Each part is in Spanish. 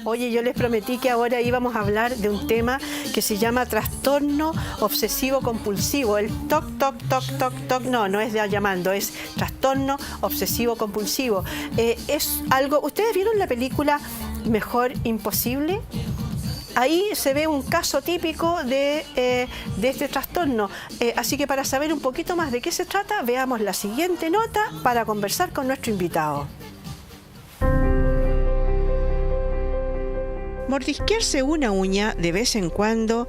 Oye, yo les prometí que ahora íbamos a hablar de un tema que se llama trastorno obsesivo compulsivo. El toc, toc, toc, toc, toc, no es de llamando, es trastorno obsesivo compulsivo. Es algo, ¿ustedes vieron la película Mejor Imposible? Ahí se ve un caso típico de este trastorno. Así que para saber un poquito más de qué se trata, veamos la siguiente nota para conversar con nuestro invitado. Mordisquearse una uña de vez en cuando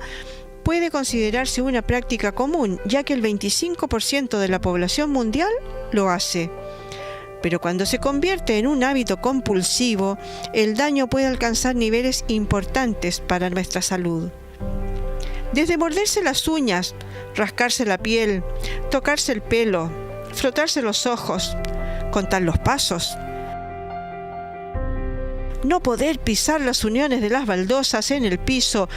puede considerarse una práctica común, ya que el 25% de la población mundial lo hace. Pero cuando se convierte en un hábito compulsivo, el daño puede alcanzar niveles importantes para nuestra salud. Desde morderse las uñas, rascarse la piel, tocarse el pelo, frotarse los ojos, contar los pasos, no poder pisar las uniones de las baldosas en el piso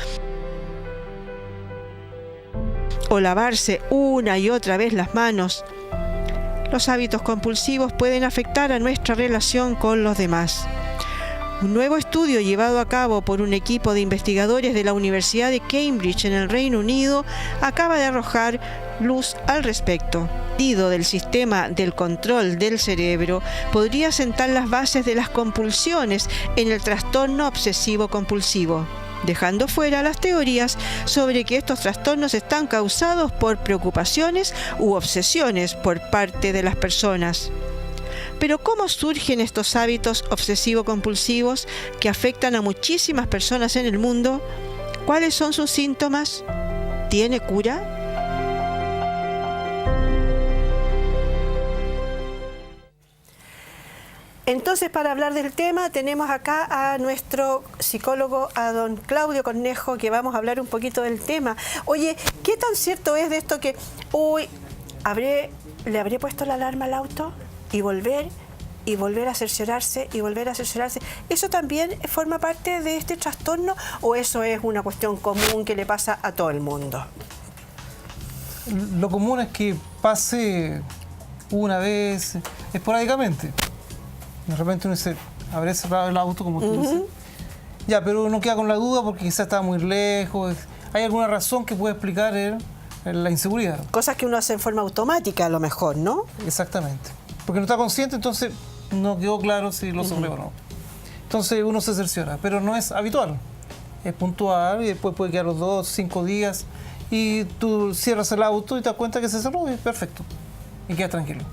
o lavarse una y otra vez las manos. Los hábitos compulsivos pueden afectar a nuestra relación con los demás. Un nuevo estudio llevado a cabo por un equipo de investigadores de la Universidad de Cambridge en el Reino Unido acaba de arrojar luz al respecto. El del sistema del control del cerebro podría sentar las bases de las compulsiones en el trastorno obsesivo compulsivo, dejando fuera las teorías sobre que estos trastornos están causados por preocupaciones u obsesiones por parte de las personas. Pero ¿cómo surgen estos hábitos obsesivo-compulsivos que afectan a muchísimas personas en el mundo? ¿Cuáles son sus síntomas? ¿Tiene cura? Entonces, para hablar del tema, tenemos acá a nuestro psicólogo, a don Claudio Cornejo, que vamos a hablar un poquito del tema. Oye, ¿qué tan cierto es de esto que, le habré puesto la alarma al auto y volver a cerciorarse y volver a cerciorarse? ¿Eso también forma parte de este trastorno o eso es una cuestión común que le pasa a todo el mundo? Lo común es que pase una vez, esporádicamente. De repente uno dice, habré cerrado el auto, como tú dices. Ya, pero uno queda con la duda porque quizás estaba muy lejos. Hay alguna razón que puede explicar la inseguridad. Cosas que uno hace en forma automática, a lo mejor, ¿no? Exactamente. Porque no está consciente, entonces no quedó claro si lo cerré o no. Entonces uno se cerciora, pero no es habitual. Es puntual y después puede quedar los 2, 5 días y tú cierras el auto y te das cuenta que se cerró y perfecto. Y quedas tranquilo.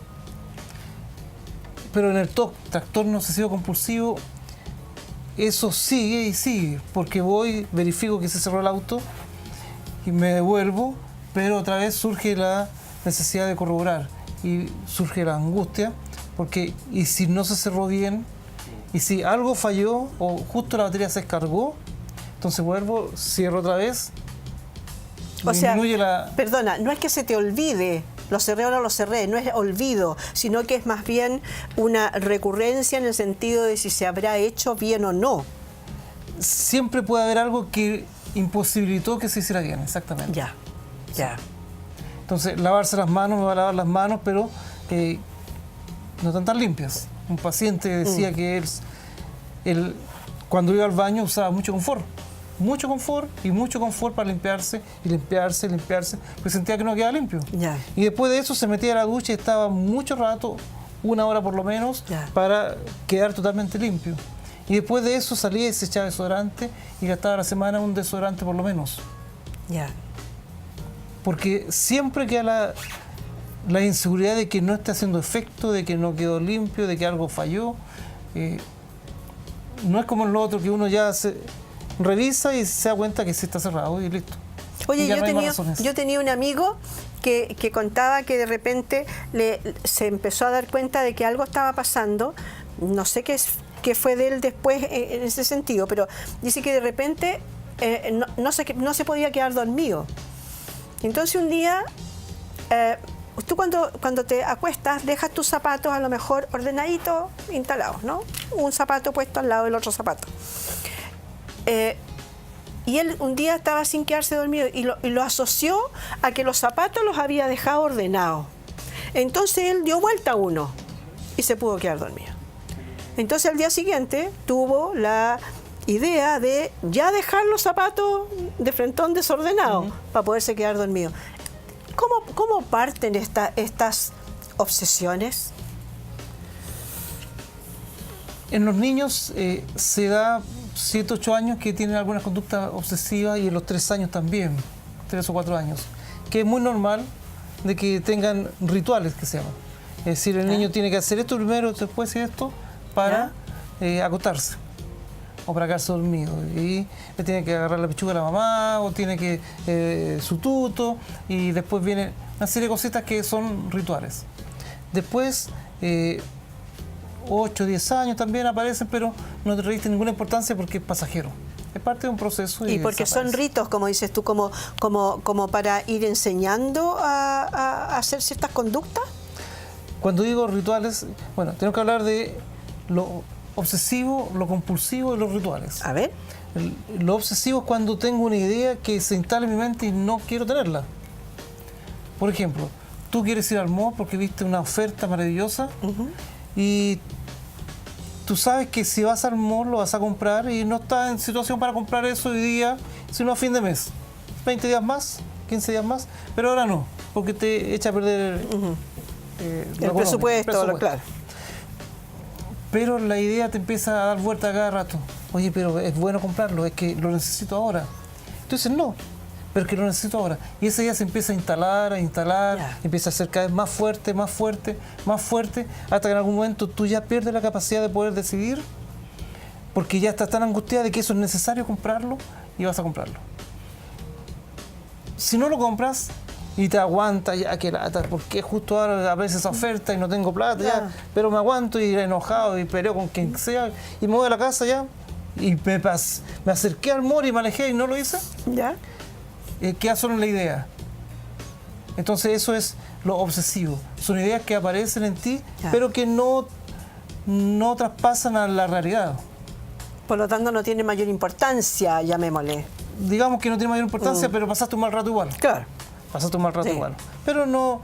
Pero en el TOC, trastorno obsesivo compulsivo, eso sigue y sigue, porque verifico que se cerró el auto y me devuelvo, pero otra vez surge la necesidad de corroborar y surge la angustia, porque ¿y si no se cerró bien? ¿Y si algo falló o justo la batería se descargó? Entonces vuelvo, cierro otra vez. O sea, perdona, no es que se te olvide. Lo cerré o no lo cerré, no es olvido, sino que es más bien una recurrencia en el sentido de si se habrá hecho bien o no. Siempre puede haber algo que imposibilitó que se hiciera bien, exactamente. Ya. Entonces, lavarse las manos, me va a lavar las manos, pero no están tan limpias. Un paciente decía que él, cuando iba al baño, usaba mucho confort para limpiarse, porque sentía que no quedaba limpio. Y después de eso se metía a la ducha y estaba mucho rato, 1 hora por lo menos, para quedar totalmente limpio. Y después de eso salía y se echaba desodorante y gastaba a la semana un desodorante por lo menos. Porque siempre queda la inseguridad de que no esté haciendo efecto, de que no quedó limpio, de que algo falló. No es como en lo otro que uno ya revisa y se da cuenta que sí está cerrado y listo. Oye, yo tenía un amigo que contaba que de repente se empezó a dar cuenta de que algo estaba pasando. No sé qué fue de él después en ese sentido, pero dice que de repente no se podía quedar dormido. Entonces un día, tú cuando te acuestas dejas tus zapatos a lo mejor ordenaditos, instalados, ¿no? Un zapato puesto al lado del otro zapato. Y él un día estaba sin quedarse dormido y lo asoció a que los zapatos los había dejado ordenados. Entonces él dio vuelta a uno y se pudo quedar dormido. Entonces al día siguiente tuvo la idea de ya dejar los zapatos de frentón desordenados para poderse quedar dormido. ¿Cómo parten estas obsesiones? En los niños se da 7, 8 años que tienen alguna conducta obsesiva y en los 3 años también, 3 o 4 años, que es muy normal de que tengan rituales que se llaman. Es decir, el niño tiene que hacer esto primero, después esto, para acostarse o para quedarse dormido. Y le tiene que agarrar la pechuga a la mamá o tiene que su tuto y después viene una serie de cositas que son rituales. Después 8, 10 años también aparecen, pero no te revisten ninguna importancia porque es pasajero. Es parte de un proceso. Y porque son ritos, como dices tú, como para ir enseñando a hacer ciertas conductas. Cuando digo rituales, bueno, tenemos que hablar de lo obsesivo, lo compulsivo y los rituales. A ver. Lo obsesivo es cuando tengo una idea que se instala en mi mente y no quiero tenerla. Por ejemplo, tú quieres ir al mall porque viste una oferta maravillosa y tú sabes que si vas al mall lo vas a comprar y no estás en situación para comprar eso hoy día, sino a fin de mes. 20 días más, 15 días más, pero ahora no, porque te echa a perder el presupuesto, claro. Pero la idea te empieza a dar vuelta cada rato. Oye, pero es bueno comprarlo, es que lo necesito ahora. Entonces no, pero es que lo necesito ahora. Y esa idea se empieza a instalar, empieza a ser cada vez más fuerte, más fuerte, más fuerte, hasta que en algún momento tú ya pierdes la capacidad de poder decidir, porque ya estás tan angustiada de que eso es necesario comprarlo y vas a comprarlo. Si no lo compras y te aguantas, ya que lata, porque justo ahora aparece esa oferta y no tengo plata, ya, pero me aguanto y enojado y peleo con quien sea y me voy a la casa ya y me acerqué al mall y me alejé y no lo hice, queda solo en la idea. Entonces eso es lo obsesivo. Son ideas que aparecen en ti, pero que no traspasan a la realidad. Por lo tanto no tiene mayor importancia, llamémosle. Digamos que no tiene mayor importancia, pero pasaste un mal rato igual. Claro. Pasaste un mal rato igual. Pero no,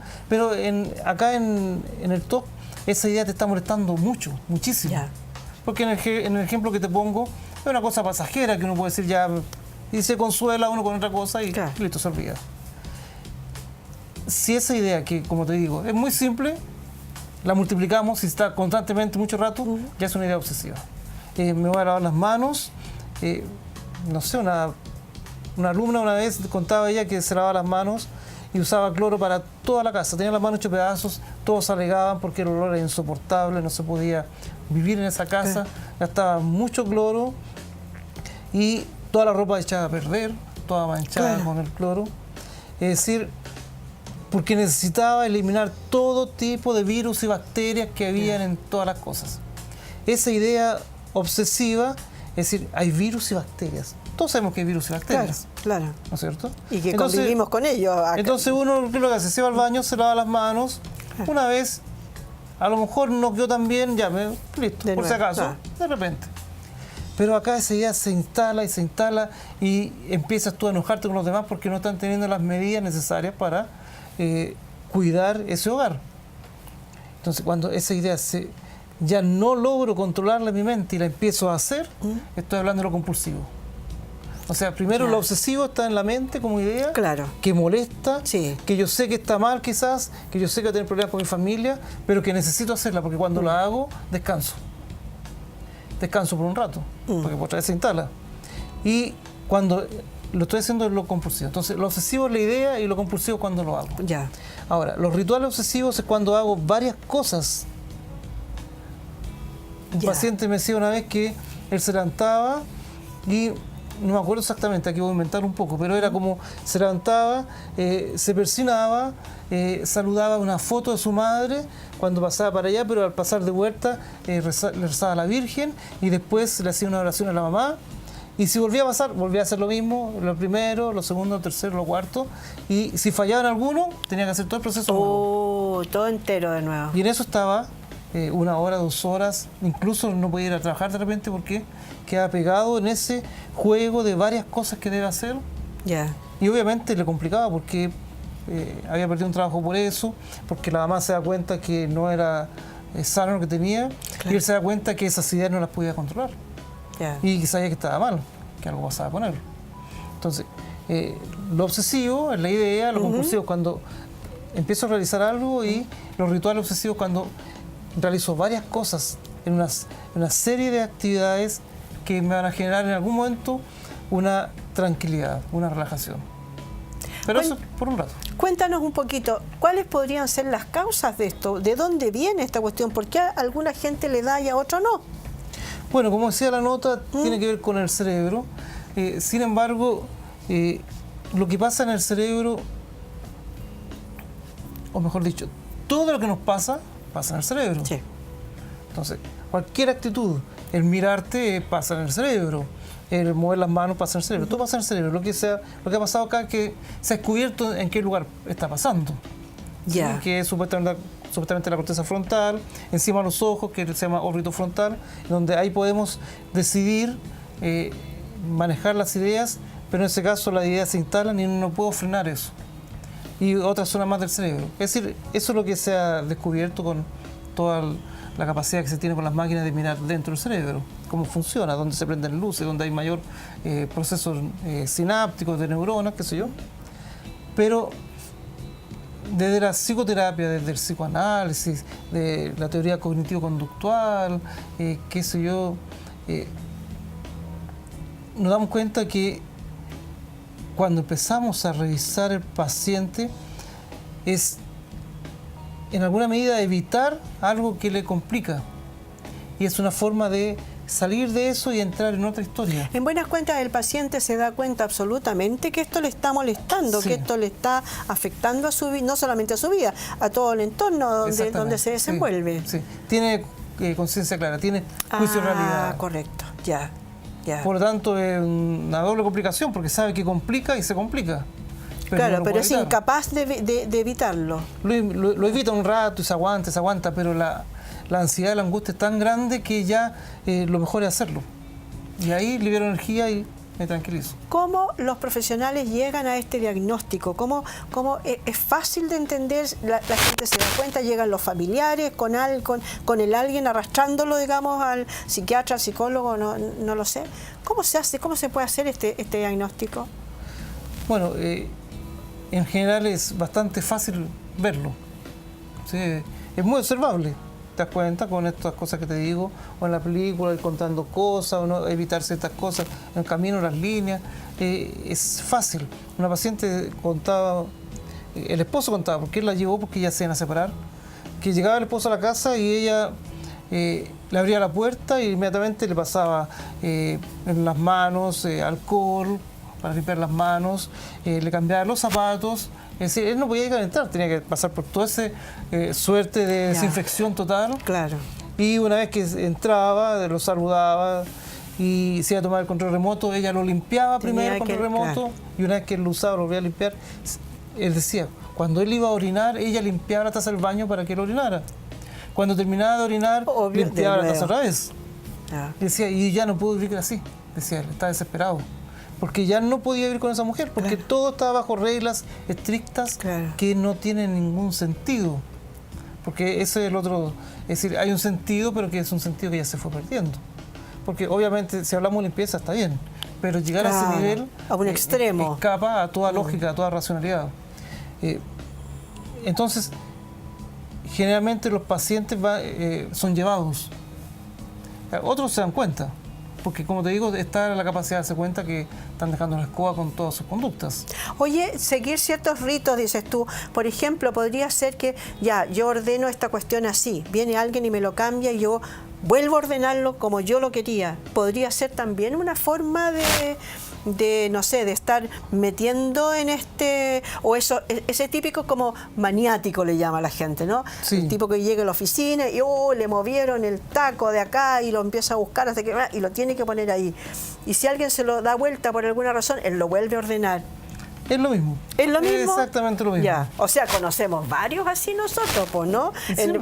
acá en el top, esa idea te está molestando mucho, muchísimo. Porque en el ejemplo que te pongo, es una cosa pasajera que uno puede decir ya, y se consuela uno con otra cosa y listo, se olvida. Si esa idea, que como te digo, es muy simple, la multiplicamos y está constantemente mucho rato, ya es una idea obsesiva. Me voy a lavar las manos, no sé, una alumna una vez contaba ella que se lavaba las manos y usaba cloro para toda la casa. Tenía las manos hechas pedazos, todos alegaban porque el olor era insoportable, no se podía vivir en esa casa, gastaba mucho cloro y toda la ropa echada a perder, toda manchada con el cloro. Es decir, porque necesitaba eliminar todo tipo de virus y bacterias que habían en todas las cosas. Esa idea obsesiva, es decir, hay virus y bacterias. Todos sabemos que hay virus y bacterias. Claro. ¿No es cierto? Y que convivimos con ellos. Entonces uno, ¿qué es lo que hace? Se va al baño, se lava las manos. Una vez, a lo mejor no quedó tan bien, ya, listo, por si acaso, de repente. Pero acá esa idea se instala y empiezas tú a enojarte con los demás porque no están teniendo las medidas necesarias para cuidar ese hogar. Entonces, cuando esa idea ya no logro controlarla en mi mente y la empiezo a hacer, estoy hablando de lo compulsivo. O sea, primero lo obsesivo está en la mente como idea, que molesta, que yo sé que está mal quizás, que yo sé que voy a tener problemas con mi familia, pero que necesito hacerla porque cuando la hago, descanso. Descanso por un rato, porque otra vez se instala. Y cuando lo estoy haciendo es lo compulsivo. Entonces, lo obsesivo es la idea y lo compulsivo es cuando lo hago. Ahora, los rituales obsesivos es cuando hago varias cosas. Un paciente me decía una vez que él se levantaba y no me acuerdo exactamente, aquí voy a inventar un poco, pero era como se levantaba, se persinaba, saludaba una foto de su madre cuando pasaba para allá, pero al pasar de vuelta le rezaba a la Virgen y después le hacía una oración a la mamá. Y si volvía a pasar, volvía a hacer lo mismo, lo primero, lo segundo, lo tercero, lo cuarto. Y si fallaban alguno, tenía que hacer todo el proceso nuevo. Todo entero de nuevo. Y en eso estaba 1 hora, 2 horas, incluso no podía ir a trabajar de repente porque queda pegado en ese juego de varias cosas que debe hacer. Y obviamente le complicaba porque había perdido un trabajo por eso, porque la mamá se da cuenta que no era sano lo que tenía, y él se da cuenta que esas ideas no las podía controlar. Ya. y sabía que estaba mal, que algo pasaba con él. Entonces, lo obsesivo es la idea, lo compulsivo es cuando empiezo a realizar algo, y los rituales obsesivos cuando realizo varias cosas en una serie de actividades que me van a generar en algún momento una tranquilidad, una relajación. Pero eso por un rato. Cuéntanos un poquito, ¿cuáles podrían ser las causas de esto? ¿De dónde viene esta cuestión? ¿Por qué a alguna gente le da y a otra no? Bueno, como decía la nota, tiene que ver con el cerebro. Sin embargo, lo que pasa en el cerebro, o mejor dicho, todo lo que nos pasa, pasa en el cerebro. Sí. Entonces, cualquier actitud, el mirarte pasa en el cerebro, el mover las manos pasa en el cerebro, todo pasa en el cerebro. Lo que ha pasado acá es que se ha descubierto en qué lugar está pasando. Ya. ¿Sí? Que es supuestamente la corteza frontal, encima de los ojos, que se llama órbito frontal, donde ahí podemos decidir manejar las ideas, pero en ese caso las ideas se instalan y no puedo frenar eso. Y otra zona más del cerebro. Es decir, eso es lo que se ha descubierto con toda la capacidad que se tiene con las máquinas de mirar dentro del cerebro, cómo funciona, dónde se prenden luces, dónde hay mayor procesos sinápticos de neuronas, qué sé yo. Pero desde la psicoterapia, desde el psicoanálisis, de la teoría cognitivo-conductual, qué sé yo, nos damos cuenta que cuando empezamos a revisar el paciente es en alguna medida evitar algo que le complica, y es una forma de salir de eso y entrar en otra historia. En buenas cuentas, el paciente se da cuenta absolutamente que esto le está molestando, Sí. que esto le está afectando a su vida, no solamente a su vida, a todo el entorno donde se desenvuelve. Sí. Tiene conciencia clara, tiene juicio de realidad. Correcto, ya. Por lo tanto, es una doble complicación, porque sabe que complica y se complica. Claro, no lo pero puede es evitar. incapaz de evitarlo. Lo evita un rato y se aguanta, pero la ansiedad, la angustia es tan grande que ya lo mejor es hacerlo. Y ahí libero energía y me tranquilizo. ¿Cómo los profesionales llegan a este diagnóstico? ¿Cómo es fácil de entender? La gente se da cuenta, llegan los familiares con el alguien arrastrándolo, digamos, al psiquiatra, al psicólogo, no lo sé. ¿Cómo se hace? ¿Cómo se puede hacer este diagnóstico? Bueno, en general es bastante fácil verlo. ¿Sí? Es muy observable. Te das cuenta con estas cosas que te digo, o en la película, ir contando cosas, o no, evitar ciertas cosas, en el camino, las líneas. Es fácil. Una paciente contaba, el esposo contaba, porque él la llevó porque ya se iban a separar, que llegaba el esposo a la casa y ella le abría la puerta y inmediatamente le pasaba en las manos alcohol para limpiar las manos, le cambiaba los zapatos. Es decir, él no podía llegar a entrar, tenía que pasar por toda esa suerte de desinfección total. Claro. Y una vez que entraba, lo saludaba y se iba a tomar el control remoto, ella lo limpiaba primero el control remoto, claro. Y una vez que él lo usaba, lo volvía a limpiar. Él decía, cuando él iba a orinar, ella limpiaba la taza del baño para que él orinara. Cuando terminaba de orinar, Obvio, limpiaba de la taza nuevo. otra vez. Ya. Y decía, y ya no puedo vivir así, decía él, estaba desesperado. Porque ya no podía vivir con esa mujer, porque Claro. todo estaba bajo reglas estrictas Claro. que no tienen ningún sentido. Porque ese es el otro, es decir, hay un sentido, pero que es un sentido que ya se fue perdiendo. Porque obviamente si hablamos de limpieza está bien, pero llegar a Claro, ese nivel a un extremo. escapa a toda lógica, a toda racionalidad. Entonces, generalmente los pacientes son llevados. Otros se dan cuenta, porque como te digo, está la capacidad de darse cuenta que están dejando la escoba con todas sus conductas. Oye, seguir ciertos ritos, dices tú. Por ejemplo, podría ser que ya, yo ordeno esta cuestión así. Viene alguien y me lo cambia y yo vuelvo a ordenarlo como yo lo quería. Podría ser también una forma de no sé, de estar metiendo en o ese típico como maniático le llama la gente, ¿no? Sí. El tipo que llega a la oficina y le movieron el taco de acá y lo empieza a buscar hasta que y lo tiene que poner ahí. Y si alguien se lo da vuelta por alguna razón, él lo vuelve a ordenar. Es lo mismo. ¿Es lo mismo? Exactamente lo mismo. Ya, o sea, conocemos varios así nosotros, pues, ¿no? Sí, Es muy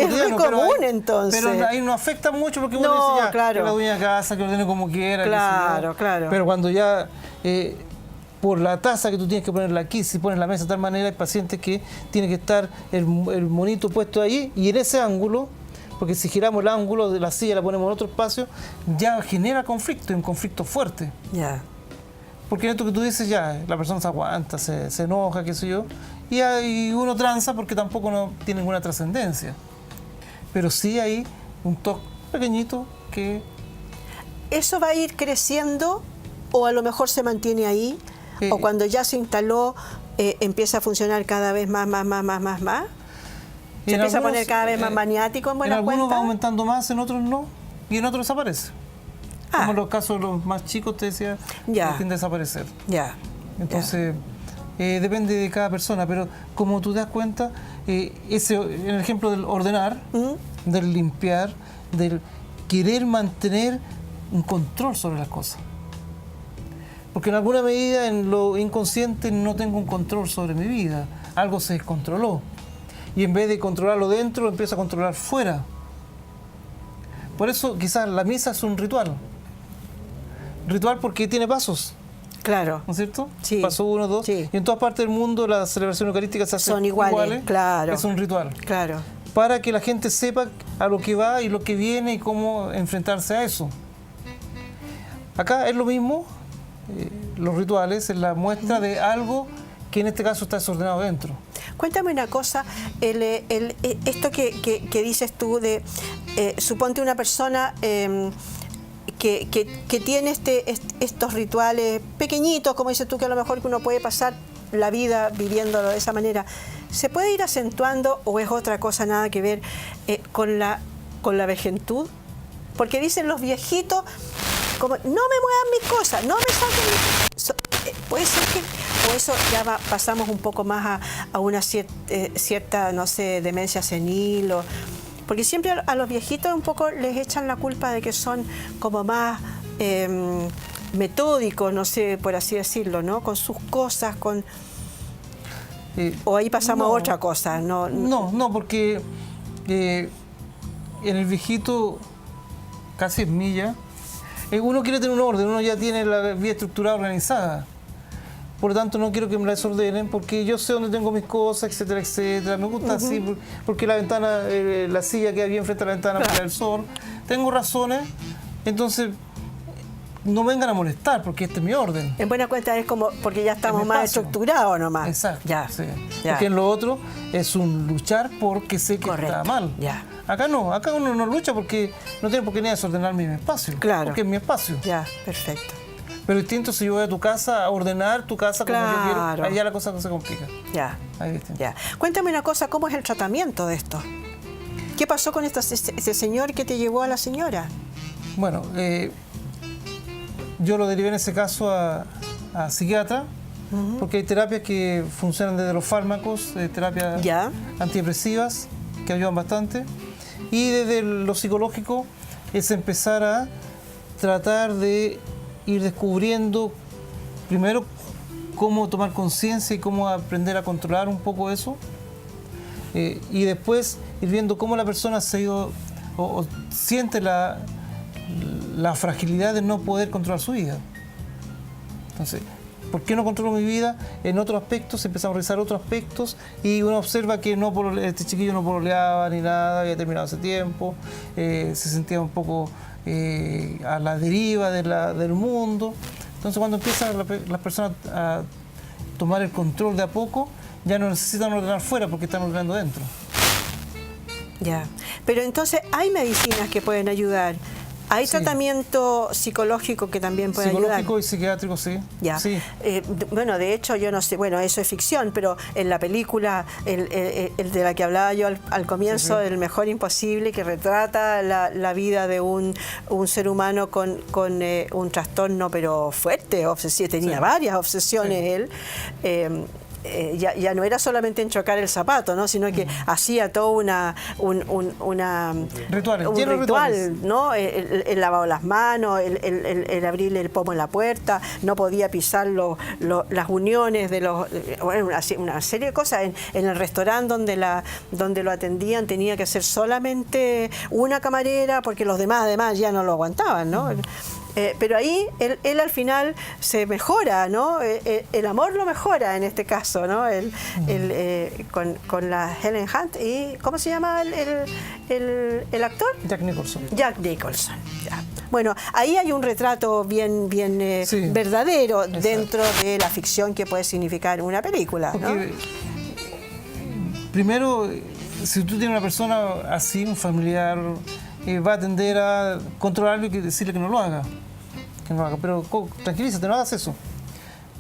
muy común, entonces. Pero ahí no afecta mucho porque uno No, dice ya, claro. que la dueña de casa, que ordene como quiera. qué sé Claro, yo. claro. Pero cuando ya, por la taza que tú tienes que ponerla aquí, si pones la mesa de tal manera, hay pacientes que tiene que estar el monito puesto ahí y en ese ángulo Porque si giramos el ángulo de la silla, la ponemos en otro espacio, ya genera conflicto, y un conflicto fuerte. Ya. Porque en esto que tú dices, ya, la persona se aguanta, se enoja, qué sé yo, y uno tranza porque tampoco no tiene ninguna trascendencia. Pero sí hay un toque pequeñito que... ¿Eso va a ir creciendo o a lo mejor se mantiene ahí? ¿O cuando ya se instaló empieza a funcionar cada vez más? ¿Se empieza a poner cada vez más maniático en buena cuenta? En algunos va aumentando más, en otros no, y en otros desaparece. Como en los casos de los más chicos, te decía, tienden a desaparecer. Ya. Entonces, depende de cada persona, pero como tú te das cuenta, en el ejemplo del ordenar, del limpiar, del querer mantener un control sobre las cosas. Porque en alguna medida en lo inconsciente no tengo un control sobre mi vida. Algo se descontroló. Y en vez de controlarlo dentro, lo empiezo a controlar fuera. Por eso quizás la misa es un ritual. Ritual porque tiene pasos. Claro. ¿No es cierto? Sí. Paso 1, 2. Sí. Y en todas partes del mundo las celebraciones eucarísticas se hacen son iguales. Claro. Es un ritual. Claro. Para que la gente sepa a lo que va y lo que viene y cómo enfrentarse a eso. Acá es lo mismo. Los rituales es la muestra de algo que en este caso está desordenado dentro. Cuéntame una cosa, esto que dices tú de, suponte una persona que tiene estos rituales pequeñitos, como dices tú, que a lo mejor que uno puede pasar la vida viviéndolo de esa manera, ¿se puede ir acentuando o es otra cosa nada que ver con la vejentud? Porque dicen los viejitos, como, no me muevan mis cosas, no me saquen puede ser que, o eso ya pasamos un poco más a una cierta, no sé, demencia senil, porque siempre a los viejitos un poco les echan la culpa de que son como más metódicos, no sé, por así decirlo, ¿no? Con sus cosas, o ahí pasamos a otra cosa. No, porque en el viejito casi es milla. Uno quiere tener un orden, uno ya tiene la vida estructurada, organizada. Por lo tanto, no quiero que me la desordenen porque yo sé dónde tengo mis cosas, etcétera, etcétera. Me gusta así porque la ventana, la silla queda bien frente a la ventana para el sol. Tengo razones, entonces no vengan a molestar porque este es mi orden. En buena cuenta es como porque ya estamos más estructurados nomás. Exacto. Ya. Sí. Ya. Porque en lo otro es un luchar porque sé que está mal. Ya. Acá no, acá uno no lucha porque no tiene por qué ni desordenar mi espacio. Claro. Porque es mi espacio. Ya, perfecto. Pero distinto si yo voy a tu casa a ordenar tu casa como yo quiero, ahí ya la cosa no se complica. Ya. Ahí es distinto. Ya. Cuéntame una cosa, ¿cómo es el tratamiento de esto? ¿Qué pasó con ese señor que te llevó a la señora? Bueno, yo lo derivé en ese caso a psiquiatra, porque hay terapias que funcionan desde los fármacos, terapias antidepresivas que ayudan bastante, y desde lo psicológico es empezar a tratar de ir descubriendo primero cómo tomar conciencia y cómo aprender a controlar un poco eso, y después ir viendo cómo la persona se ha ido o siente la fragilidad de no poder controlar su vida. Entonces, ¿por qué no controlo mi vida? En otros aspectos, empezamos a revisar otros aspectos y uno observa que este chiquillo no pololeaba ni nada, había terminado hace tiempo, se sentía un poco a la deriva del mundo. Entonces, cuando empiezan las personas a tomar el control de a poco, ya no necesitan ordenar fuera porque están ordenando dentro. Ya. Pero entonces, ¿hay medicinas que pueden ayudar? ¿Hay tratamiento psicológico que también puede ayudar? Psicológico y psiquiátrico, sí. Ya. Sí. Bueno, de hecho, yo no sé, bueno, eso es ficción, pero en la película, el de la que hablaba yo al comienzo, El mejor imposible, que retrata la vida de un ser humano con un trastorno, pero fuerte, tenía varias obsesiones él. Ya no era solamente enchocar el zapato, ¿no? Sino que hacía todo un ritual, ¿no? El lavado las manos, el abrirle el pomo en la puerta, no podía pisar las uniones de una serie de cosas. En el restaurante donde lo atendían tenía que ser solamente una camarera porque los demás además ya no lo aguantaban, ¿no? Pero ahí él al final se mejora, ¿no? El amor lo mejora en este caso, ¿no? Con la Helen Hunt y ¿cómo se llama el actor? Jack Nicholson. Jack Nicholson. Ya. Bueno, ahí hay un retrato bien Sí, verdadero exacto. dentro de la ficción que puede significar una película, ¿no? Porque, primero, si tú tienes una persona así, un familiar, va a tender a controlarlo y decirle que no lo haga. Que no lo haga. Pero tranquilízate, no hagas eso.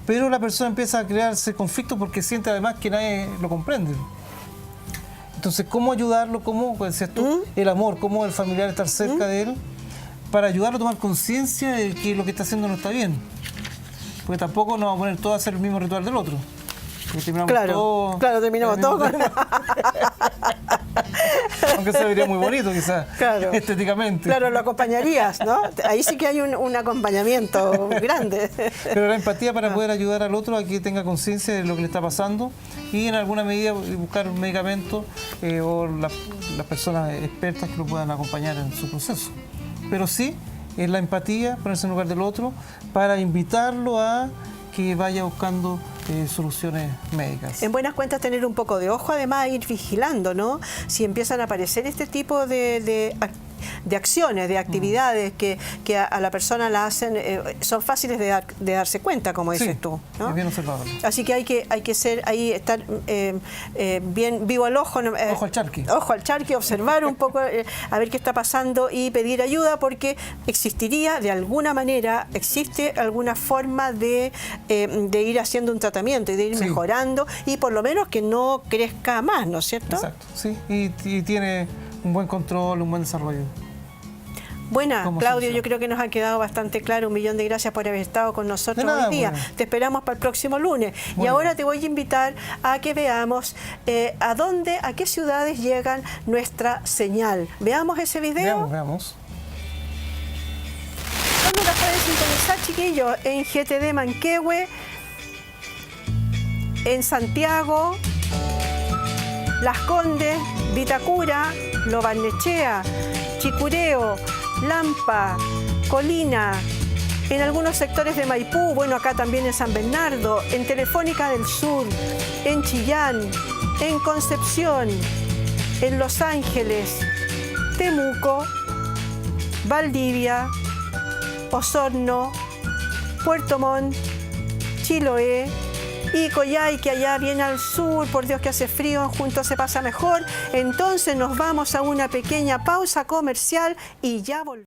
Pero la persona empieza a crearse conflictos porque siente además que nadie lo comprende. Entonces, ¿cómo ayudarlo? ¿Cómo, pues decías tú, el amor, cómo el familiar estar cerca de él para ayudarlo a tomar conciencia de que lo que está haciendo no está bien? Porque tampoco nos vamos a poner todos a hacer el mismo ritual del otro. Porque terminamos todos... Claro, terminamos todos. Aunque se vería muy bonito, quizás, Claro. estéticamente. Claro, lo acompañarías, ¿no? Ahí sí que hay un acompañamiento grande. Pero la empatía para poder ayudar al otro a que tenga conciencia de lo que le está pasando y en alguna medida buscar medicamentos o las personas expertas que lo puedan acompañar en su proceso. Pero sí, es la empatía, ponerse en lugar del otro, para invitarlo a que vaya buscando soluciones médicas. En buenas cuentas tener un poco de ojo, además ir vigilando, ¿no? Si empiezan a aparecer este tipo de acciones, de actividades que a la persona la hacen, son fáciles de darse cuenta, como dices Sí, tú, ¿no? es bien observado. Así que hay que ser ahí, estar bien vivo al ojo. Ojo al charqui. Ojo al charqui, observar un poco, a ver qué está pasando y pedir ayuda, porque existiría de alguna manera, existe alguna forma de ir haciendo un tratamiento y de ir Sí. mejorando y por lo menos que no crezca más, ¿no es cierto? Exacto, sí. Y tiene un buen control, un buen desarrollo. Buena, ¿Cómo Claudio, soluciona? yo creo que nos ha quedado bastante claro. Un millón de gracias por haber estado con nosotros De nada, hoy día. bueno. Te esperamos para el próximo lunes. Muy y ahora bien. te voy a invitar a que veamos a qué ciudades llegan nuestra señal. ¿Veamos ese video? Veamos. ¿Dónde la pueden sintonizar, chiquillos? En GTD Manquehue, en Santiago, Las Condes, Vitacura, Lo Barnechea, Chicureo, Lampa, Colina, en algunos sectores de Maipú, bueno, acá también en San Bernardo, en Telefónica del Sur, en Chillán, en Concepción, en Los Ángeles, Temuco, Valdivia, Osorno, Puerto Montt, Chiloé y Coyhai, que allá viene al sur. Por Dios que hace frío, juntos se pasa mejor. Entonces nos vamos a una pequeña pausa comercial y ya volvemos.